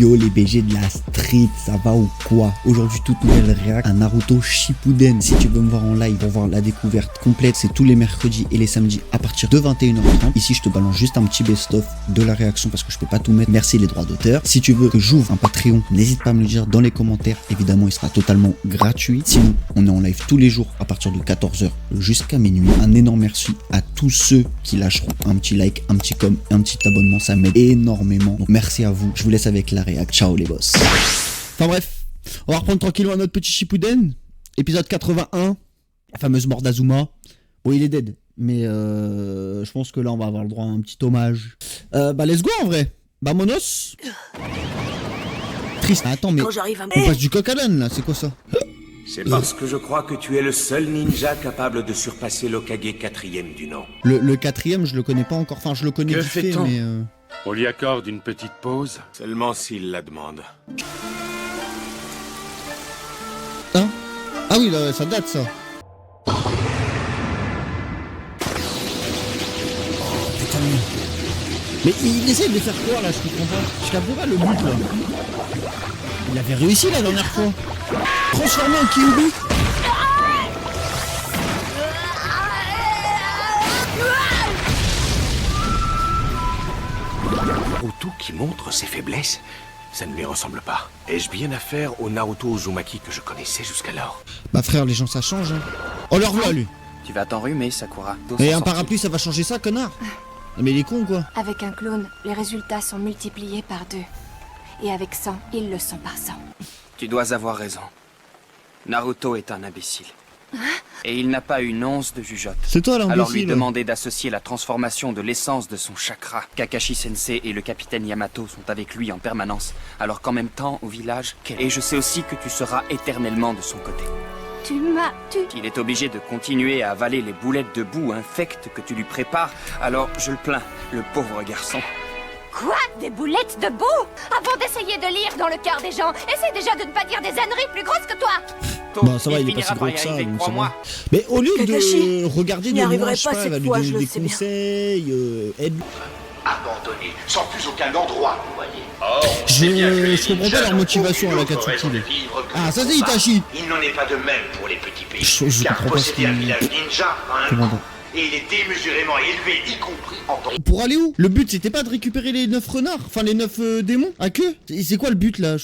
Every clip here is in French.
Yo les BG de la street, ça va ou quoi? Aujourd'hui toute nouvelle réact à Naruto Shippuden. Si tu veux me voir en live pour voir la découverte complète, c'est tous les mercredis et les samedis à partir de 21h30. Ici je te balance juste un petit best-of de la réaction parce que je peux pas tout mettre, merci les droits d'auteur. Si tu veux que j'ouvre un Patreon, n'hésite pas à me le dire dans les commentaires, évidemment il sera totalement gratuit. Sinon on est en live tous les jours à partir de 14h jusqu'à minuit. Un énorme merci à tous ceux qui lâcheront un petit like, un petit com, un petit abonnement, ça m'aide énormément. Donc merci à vous, je vous laisse avec la réact. Ciao les boss. Enfin bref, on va reprendre tranquillement notre petit Shippuden. Épisode 81, la fameuse mort d'Azuma. Bon, il est dead, mais je pense que là on va avoir le droit à un petit hommage. Bah let's go en vrai. Vamonos. Triste. Attends, mais on passe du coq à l'âne là, c'est quoi ça? C'est parce que je crois que tu es le seul ninja capable de surpasser l'Hokage 4e du nom. Le 4e, je le connais pas encore. Enfin, je le connais vite fait, mais... On lui accorde une petite pause. Seulement s'il la demande. Hein? Ah oui, là, ça date, ça. Oh, putain. Mais il essaie de faire quoi, là? Je comprends pas. Je capte pas le but, là. Il avait réussi la dernière fois. Transformé en Kyuubi. Naruto qui montre ses faiblesses, ça ne lui ressemble pas. Ai-je bien affaire au Naruto Uzumaki que je connaissais jusqu'alors? Bah frère, les gens ça change, hein. Oh le revoilà lui. Tu vas t'enrhumer, Sakura. Et un parapluie ça va changer ça, connard. Non mais il est con quoi. Avec un clone, les résultats sont multipliés par 2. Et avec 100, ils le sont par 100. Tu dois avoir raison. Naruto est un imbécile. Et il n'a pas une once de jugeote. C'est toi l'imbécile. Alors lui demander d'associer la transformation de l'essence de son chakra. Kakashi Sensei et le capitaine Yamato sont avec lui en permanence. Alors qu'en même temps, au village... Et je sais aussi que tu seras éternellement de son côté. Tu m'as... Il est obligé de continuer à avaler les boulettes de boue infectes que tu lui prépares. Alors je le plains, le pauvre garçon. Quoi? Des boulettes de boue? Avant d'essayer de lire dans le cœur des gens, essaie déjà de ne pas dire des âneries plus grosses que toi. Bah ça va, il est pas si gros que ça, donc ça va. Mais au lieu de regarder de loin, je sais pas, elle va lui donner des conseils, aide. Abandonné, sans plus aucun endroit, vous voyez. Je comprends pas leur motivation à la Katsuki. Ah, ça c'est Itachi. Il n'en est pas de même pour les petits pays. Je car comprends pas ce posséder un qu'il... village ninja a un coût. Et il est démesurément élevé, y compris en temps. Pour aller où? Le but c'était pas de récupérer les 9 renards, enfin les 9 démons à queue. C'est quoi le but là?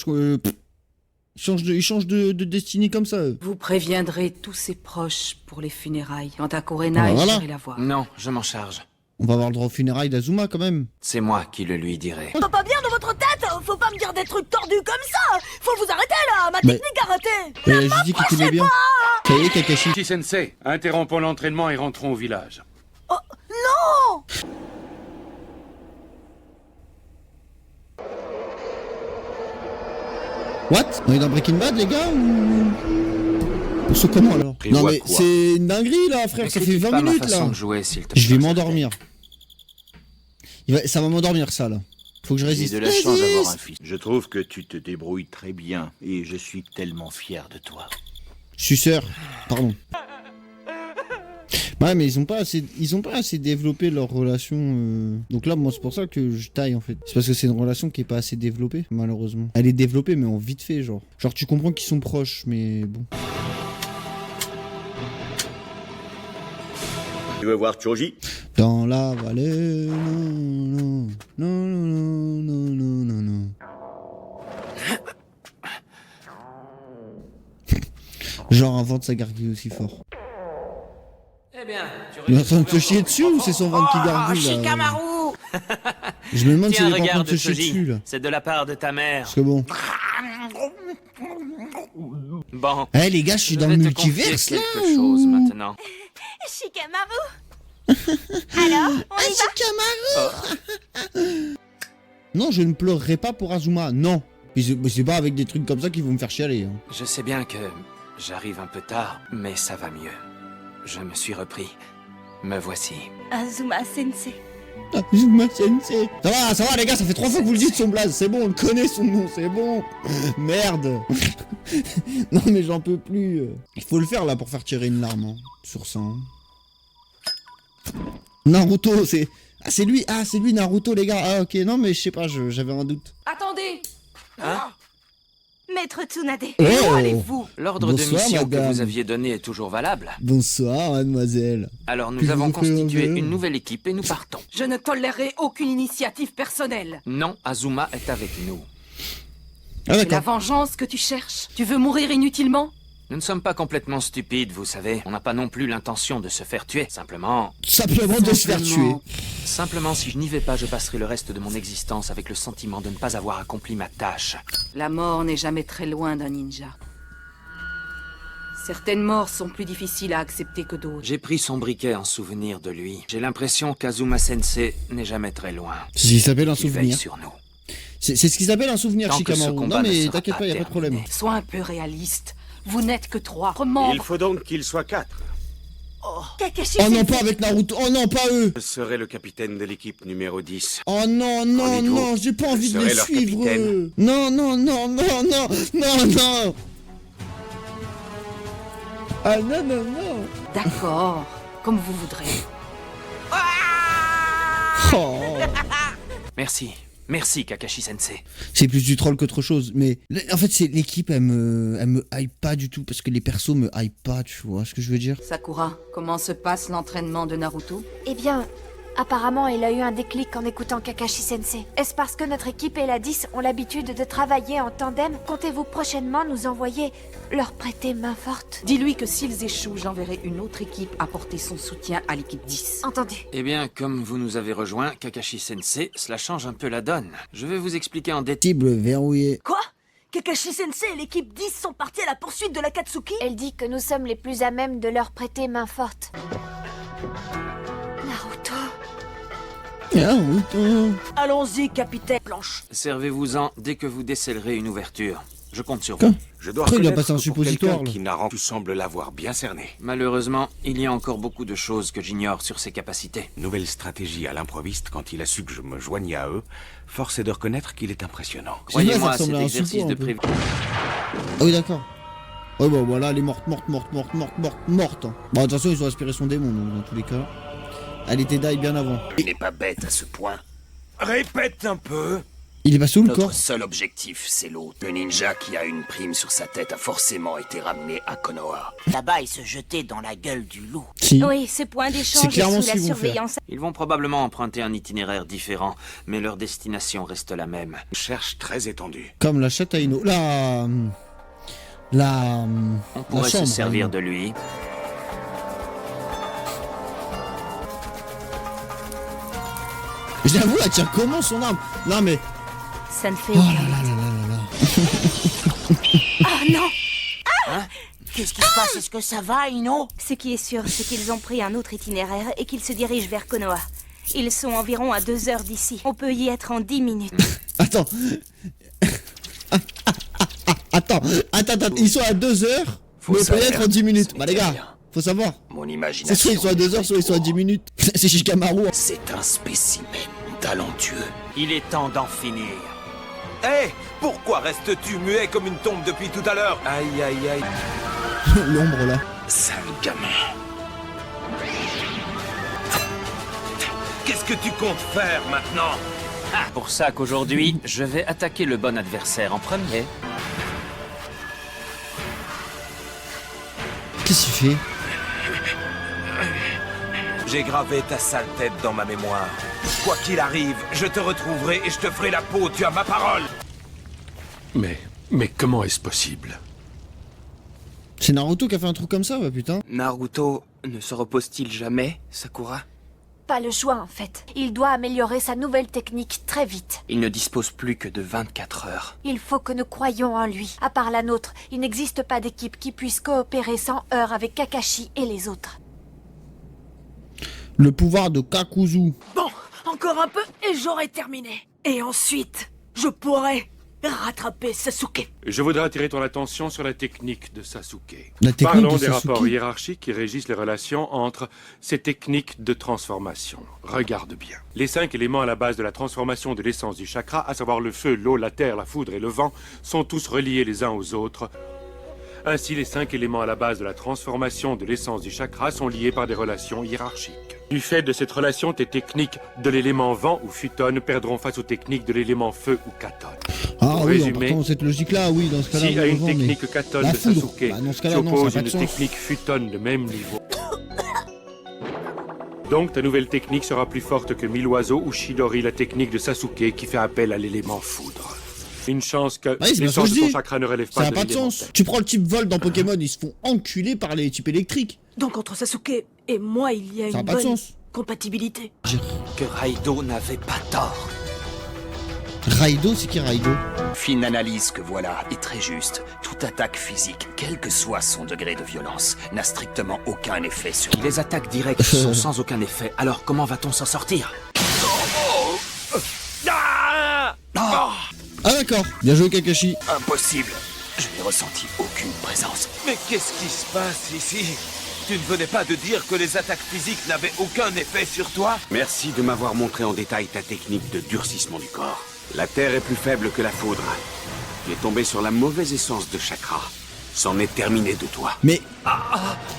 Ils changent de destinée comme ça. Vous préviendrez tous ses proches pour les funérailles. Quant à Kurena, voilà. j'irai la voir. Non, je m'en charge. On va avoir le droit aux funérailles d'Azuma quand même. C'est moi qui le lui dirai. Ça va pas bien dans votre tête? Faut pas me dire des trucs tordus comme ça. Faut vous arrêter là, ma technique a raté. Je dis qu'il t'aimait bien. Ça y est, Kakashi. Si Sensei, interrompons l'entraînement et rentrons au village. Oh, non! What? On est dans Breaking Bad les gars ou... On se comment alors? Non mais c'est une dinguerie là frère, ça fait 20 minutes là. Je vais m'endormir. Ça va m'endormir ça là. Faut que je résiste. J'ai de la chance d'avoir un fils. Je trouve que tu te débrouilles très bien et je suis tellement fier de toi. Suceur, pardon. Ouais mais ils ont pas assez développé leur relation. Donc là moi c'est pour ça que je taille en fait. C'est parce que c'est une relation qui est pas assez développée malheureusement. Elle est développée mais en vite fait genre. Genre tu comprends qu'ils sont proches mais bon. Tu veux voir Choji? Dans la vallée, non, non, non, non, non, non, non. Genre un vent de sa gargouille aussi fort. Eh bien, il est en train de se chier dessus ou c'est son ventre qui gargouille là? Je me demande s'il est pas en train de se chier dessus là. C'est de la part de ta mère. Parce que bon. Bon. Eh les gars, je suis dans le multiverse là quelque chose maintenant. Shikamaru. Alors, on y va? Non, je ne pleurerai pas pour Azuma, non. Mais c'est pas avec des trucs comme ça qui vont me faire chialer. Hein. Je sais bien que j'arrive un peu tard, mais ça va mieux. Je me suis repris. Me voici. Azuma Sensei. Azuma Sensei. Ça va les gars, ça fait 3 fois que vous le dites son blaze, c'est bon, on le connaît son nom, c'est bon. Merde. Non mais j'en peux plus. Il faut le faire là pour faire tirer une larme hein, sur ça. Hein. Naruto, c'est... Ah c'est lui Naruto les gars. Ah ok, non mais je sais pas, j'avais un doute. Attendez! Maître Tsunade. Oh Où allez-vous? L'ordre de Bonsoir, mission que madame. vous aviez donné est toujours valable. Bonsoir, mademoiselle. Alors nous Puis-je avons vous offrir un constitué verre une nouvelle équipe et nous partons. Je ne tolérerai aucune initiative personnelle. Non, Azuma est avec nous. Ah C'est la d'accord. vengeance que tu cherches. Tu veux mourir inutilement? Nous ne sommes pas complètement stupides, vous savez. On n'a pas non plus l'intention de se faire tuer. Simplement, Simplement de se faire tuer. simplement, si je n'y vais pas, je passerai le reste de mon existence avec le sentiment de ne pas avoir accompli ma tâche. La mort n'est jamais très loin d'un ninja. Certaines morts sont plus difficiles à accepter que d'autres. J'ai pris son briquet en souvenir de lui. J'ai l'impression qu'Azuma Sensei n'est jamais très loin. C'est ce qui s'appelle un Il veille souvenir. sur nous. C'est ce qui s'appelle un souvenir, Tant que ce Shikamaru. combat Non ne mais sera t'inquiète pas, y a pas de problème. terminé. Sois un peu réaliste. Vous n'êtes que 3 Il membres. faut donc qu'il soit 4. Kakashi Oh non, Sensei. pas avec Naruto. Oh non, pas eux. Je serai le capitaine de l'équipe numéro 10. Oh non, non, Qu'en dites-vous? non, j'ai pas envie Je de serai les leur suivre. capitaine. Non, non, non, non, non, non, non. Ah non, non, non. D'accord. Comme vous voudrez. Oh. Merci. Merci, Kakashi Sensei. C'est plus du troll qu'autre chose, mais en fait c'est l'équipe, elle me hype pas du tout parce que les persos me hype pas, tu vois ce que je veux dire. Sakura, comment se passe l'entraînement de Naruto? Eh bien, apparemment, il a eu un déclic en écoutant Kakashi Sensei. Est-ce parce que notre équipe et la 10 ont l'habitude de travailler en tandem? Comptez-vous prochainement nous envoyer leur prêter main forte? Dis-lui que s'ils échouent, j'enverrai une autre équipe apporter son soutien à l'équipe 10. Entendu. Eh bien, comme vous nous avez rejoints, Kakashi Sensei, cela change un peu la donne. Je vais vous expliquer en détail. Cible verrouillée. Quoi? Kakashi Sensei et l'équipe 10 sont partis à la poursuite de l'Akatsuki? Elle dit que nous sommes les plus à même de leur prêter main forte. Naruto. Naruto. Allons-y, capitaine Blanche. Servez-vous-en dès que vous décellerez une ouverture. Je compte sur vous. Je dois Après, il a reconnaître passé un que pour suppositoire, quelqu'un là. qui n'a rendu, tu sembles l'avoir bien cerné. Malheureusement, il y a encore beaucoup de choses que j'ignore sur ses capacités. Nouvelle stratégie à l'improviste quand il a su que je me joignais à eux. Force est de reconnaître qu'il est impressionnant. C'est vrai, Croyez-moi, ça cet ressemble à un exercice support, de un peu. prévision. Ah oui d'accord. Ouais bah voilà, elle est morte. Bon de toute façon ils ont aspiré son démon donc dans tous les cas. Elle était die bien avant. Il n'est pas bête à ce point. Répète un peu. Il est pas sous le Notre corps. seul objectif, c'est l'autre. Le ninja qui a une prime sur sa tête a forcément été ramené à Konoha. Là-bas, il se jetait dans la gueule du loup. Si. Oui, ce point d'échange C'est est clairement sous ce la qu'ils vont faire. surveillance. Ils vont probablement emprunter un itinéraire différent, mais leur destination reste la même. Cherche très étendue. Comme la chatte à Ino. La On pourrait se chambre, servir hein. de lui. J'avoue, elle tient comment son arme? Non mais. Ça ne fait Oh là aucun là mal. là là là. Ah non! Qu'est-ce qui se passe? Est-ce que ça va, Ino? Ce qui est sûr, c'est qu'ils ont pris un autre itinéraire et qu'ils se dirigent vers Konoha. Ils sont environ à 2 heures d'ici. On peut y être en 10 minutes. Attends. Attends. Ils sont à 2 heures. Faut Mais on peut y savoir, être en 10 minutes. ce Bah les n'est gars, rien. faut savoir. Mon C'est imagination. soit ils sont à 2 heures, soit ils sont à 10 minutes. C'est Shikamaru. C'est un spécimen talentueux. Il est temps d'en finir. Hé, pourquoi restes-tu muet comme une tombe depuis tout à l'heure? Aïe, aïe, aïe. L'ombre là. Sale gamin. Qu'est-ce que tu comptes faire maintenant? Pour ça qu'aujourd'hui, je vais attaquer le bon adversaire en premier. Qu'est-ce qu'il fait? J'ai gravé ta sale tête dans ma mémoire. Quoi qu'il arrive, je te retrouverai et je te ferai la peau, tu as ma parole! Mais comment est-ce possible? C'est Naruto qui a fait un truc comme ça, bah putain. Naruto ne se repose-t-il jamais, Sakura? Pas le choix en fait. Il doit améliorer sa nouvelle technique très vite. Il ne dispose plus que de 24 heures. Il faut que nous croyions en lui. À part la nôtre, il n'existe pas d'équipe qui puisse coopérer sans heurts avec Kakashi et les autres. Le pouvoir de Kakuzu. Bon, encore un peu et j'aurai terminé. Et ensuite, je pourrai rattraper Sasuke. Je voudrais attirer ton attention sur la technique de Sasuke. La technique Parlons de des Sasuke. rapports hiérarchiques qui régissent les relations entre ces techniques de transformation. Regarde bien. Les 5 éléments à la base de la transformation de l'essence du chakra, à savoir le feu, l'eau, la terre, la foudre et le vent, sont tous reliés les uns aux autres. Ainsi, les 5 éléments à la base de la transformation de l'essence du chakra sont liés par des relations hiérarchiques. Du fait de cette relation, tes techniques de l'élément vent ou futon perdront face aux techniques de l'élément feu ou katon. Ah Pour oui, résumer, en partant de cette logique-là, oui, dans ce cas-là. si à oui, une bon, mais technique katon la de foudre, Sasuke bah, dans ce cas-là, non, ça s'oppose n'a pas une de sens. technique futon de même niveau. Donc ta nouvelle technique sera plus forte que Mille Oiseaux ou Chidori, la technique de Sasuke qui fait appel à l'élément foudre. Une chance que Oui, c'est bien ce que l'essence je de ton dis. chakra ne relève Ça pas n'a de pas de l'élément sens. terre. Tu prends le type vol dans Pokémon, ils se font enculer par les types électriques. Donc entre Sasuke et moi, il y a Ça n'a une pas de bonne sens. compatibilité. Que Raido n'avait pas tort. Raido, c'est qui Raido? Fine analyse que voilà est très juste. Toute attaque physique, quel que soit son degré de violence, n'a strictement aucun effet sur nous. Les attaques directes sont sans aucun effet, alors comment va-t-on s'en sortir? Ah d'accord, bien joué Kakashi. Impossible. Je n'ai ressenti aucune présence. Mais qu'est-ce qui se passe ici? Tu ne venais pas de dire que les attaques physiques n'avaient aucun effet sur toi? Merci de m'avoir montré en détail ta technique de durcissement du corps. La terre est plus faible que la foudre. Tu es tombé sur la mauvaise essence de chakra. C'en est terminé de toi. Mais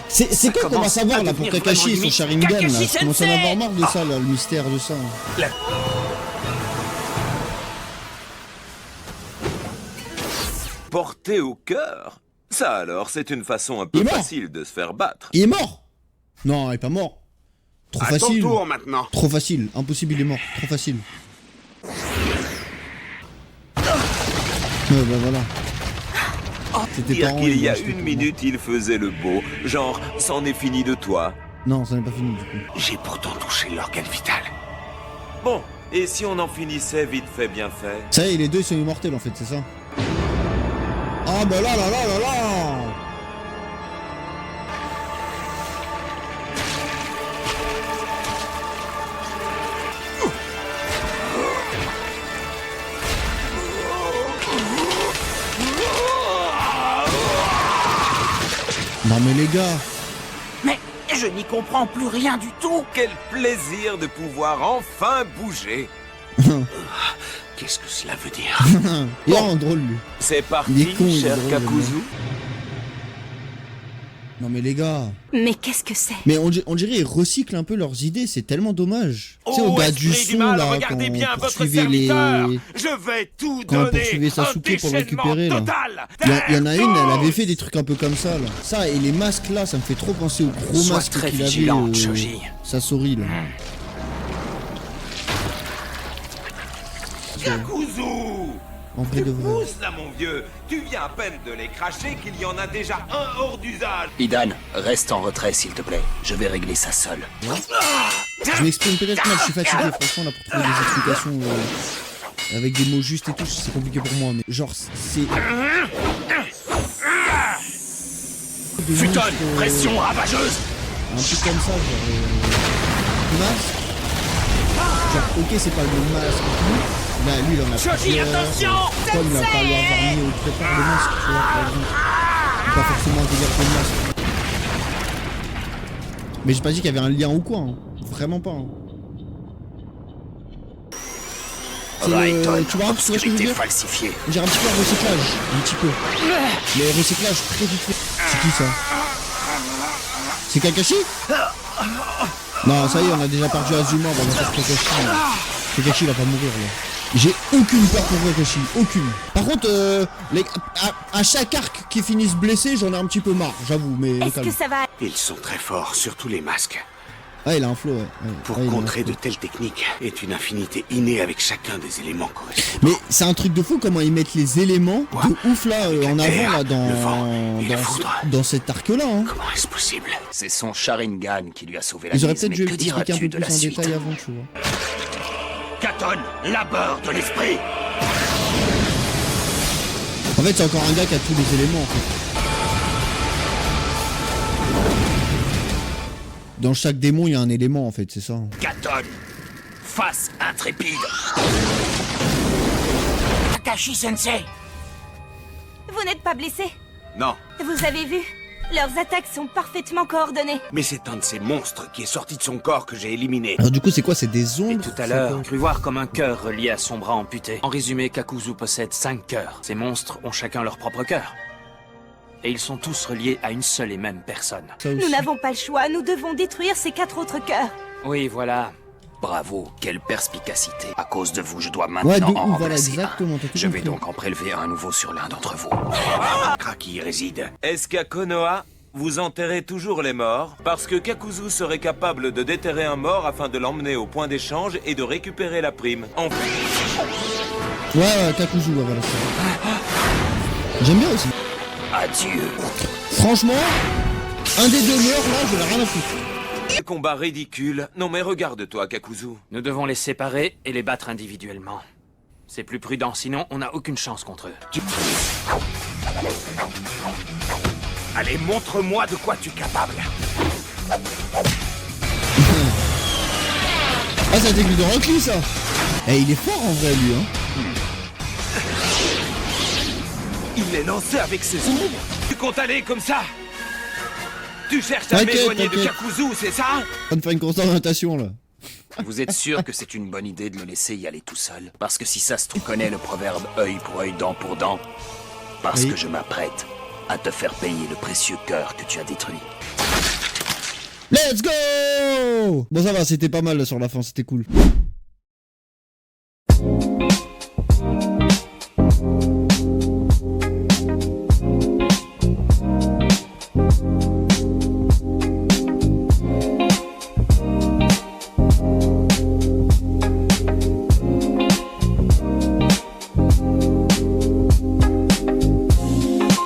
c'est quoi qu'on va commence savoir à là pour devenir Kakashi et vraiment son limite. Sharingan là? Kakashi Je commence à en Sensei avoir marre de ça là, le mystère de ça. Porté au cœur? Ça alors, c'est une façon un peu Il est mort. facile de se faire battre. Il est mort. Non, il est pas mort. Trop À ton facile. tour maintenant. Trop facile, impossible, il est mort. Trop facile. Ouais, bah voilà. C'était Dire pas qu'il y a c'était une pas minute, il faisait le beau. Genre, c'en est fini de toi. Non, ça n'est pas fini du coup. J'ai pourtant touché l'organe vital. Bon, et si on en finissait vite fait, bien fait? Ça y est, les deux ils sont immortels en fait, c'est ça. Ah bah là là là là là. Non mais les gars. Mais je n'y comprends plus rien du tout. Quel plaisir de pouvoir enfin bouger. Qu'est-ce que cela veut dire? Il est drôle lui. C'est Il est parti, con, il est cher drôle, Kakuzu. Non mais les gars. Mais qu'est-ce que c'est? Mais on dirait ils recyclent un peu leurs idées, c'est tellement dommage. Tu sais, au Oh, gars du esprit du son mal, là, regardez quand bien on votre poursuivait les... serviteur. Je vais tout Quand on donner. poursuivait Sasuke pour le Un récupérer là. déchaînement total. Il y en a une, elle avait fait des trucs un peu comme ça là. Ça et les masques là, ça me fait trop penser au gros Sois masque très qu'il avait vigilante, au Shoji. Sasori là. Kakuzu! En vrai de vrai. Pousse là, mon vieux. Tu viens à peine de les cracher qu'il y en a déjà un hors d'usage. Idan, reste en retrait s'il te plaît. Je vais régler ça seul. Je m'exprime peut-être mal, je suis fatigué franchement là pour trouver des explications avec des mots justes et tout, c'est compliqué pour moi mais genre c'est... Futon, pression ravageuse. Un truc comme ça, genre... masque. Genre, ok, c'est pas le même masque et tout. Là, lui, il en a plusieurs. Comme il a pas l'avoir mis au prépare le masque, tu vois, par exemple. C'est pas forcément un délire pour le masque. Mais j'ai pas dit qu'il y avait un lien ou quoi, hein. Vraiment pas, hein. C'est Raiton, tu vois ce que je veux obscurité dire? falsifiée. J'ai un petit peu un recyclage, un petit peu. Mais recyclage très vite fait. C'est qui ça? C'est Kakashi? Non, ça y est, on a déjà perdu Azuma, on va faire Kakashi. Kakashi va pas mourir là. J'ai aucune peur pour Kakashi, aucune. Par contre, à chaque arc qui finisse blessé, j'en ai un petit peu marre, j'avoue, mais Est-ce calme. que ça va? Ils sont très forts, surtout les masques. Ah, il a un flow, ouais. Pour Ouais, il a un contrer flow. de telles techniques est une infinité innée avec chacun des éléments correspondants. Mais c'est un truc de fou comment ils mettent les éléments Quoi? de ouf là en la avant terre, là le vent et la dans foudre. cet arc là. Hein. Comment est-ce possible? C'est son Sharingan qui lui a sauvé la Ils auraient mise, peut-être mais dû que expliquer un diras-tu peu de plus la en suite? détail avant, tu vois. Katon, labeur de l'esprit. En fait, c'est encore un gars qui a tous les éléments en fait. Dans chaque démon, il y a un élément en fait, c'est ça. Katon, face intrépide. Kakashi Sensei. Vous n'êtes pas blessé? Non, Vous avez vu? Leurs attaques sont parfaitement coordonnées. mais c'est un de ces monstres qui est sorti de son corps que j'ai éliminé. Alors du coup, c'est quoi? C'est des Et ombres? tout à c'est l'heure, quoi cru voir comme un cœur relié à son bras amputé. En résumé, Kakuzu possède 5 cœurs. Ces monstres ont chacun leur propre cœur. Et ils sont tous reliés à une seule et même personne. Ça aussi. Nous n'avons pas le choix, nous devons détruire ces 4 autres cœurs. Oui, voilà. Bravo, quelle perspicacité. À cause de vous, je dois Ouais, maintenant de en ouf, voilà, remplacer un. exactement. t'as tout Je vais compris. donc en prélever un nouveau sur l'un d'entre vous. Chakra qui y réside. Est-ce qu'à Konoha, vous enterrez toujours les morts? Parce que Kakuzu serait capable de déterrer un mort afin de l'emmener au point d'échange et de récupérer la prime. Ouais, Kakuzu, ouais, voilà. J'aime bien aussi. Adieu. Franchement, un des deux meurt là, je n'ai rien à foutre. Combat ridicule. Non mais regarde-toi, Kakuzu. Nous devons les séparer et les battre individuellement. C'est plus prudent, sinon on n'a aucune chance contre eux. Allez, montre-moi de quoi tu es capable. Ah, c'est un technique de Rock Lee, ça. Eh, il est fort en vrai, lui, hein. Il est lancé avec ses ongles. Tu comptes aller comme ça? Tu cherches à T'inquiète, m'éloigner de t'inquiète. Kakuzu, c'est ça? On va faire une constante d'orientation, là. Vous êtes sûr que c'est une bonne idée de le laisser y aller tout seul? Parce que si ça se trouve, connaît le proverbe œil pour œil, dent pour dent. Parce Oui. que je m'apprête à te faire payer le précieux cœur que tu as détruit. Let's go. Bon, ça va, c'était pas mal là, sur la fin, c'était cool.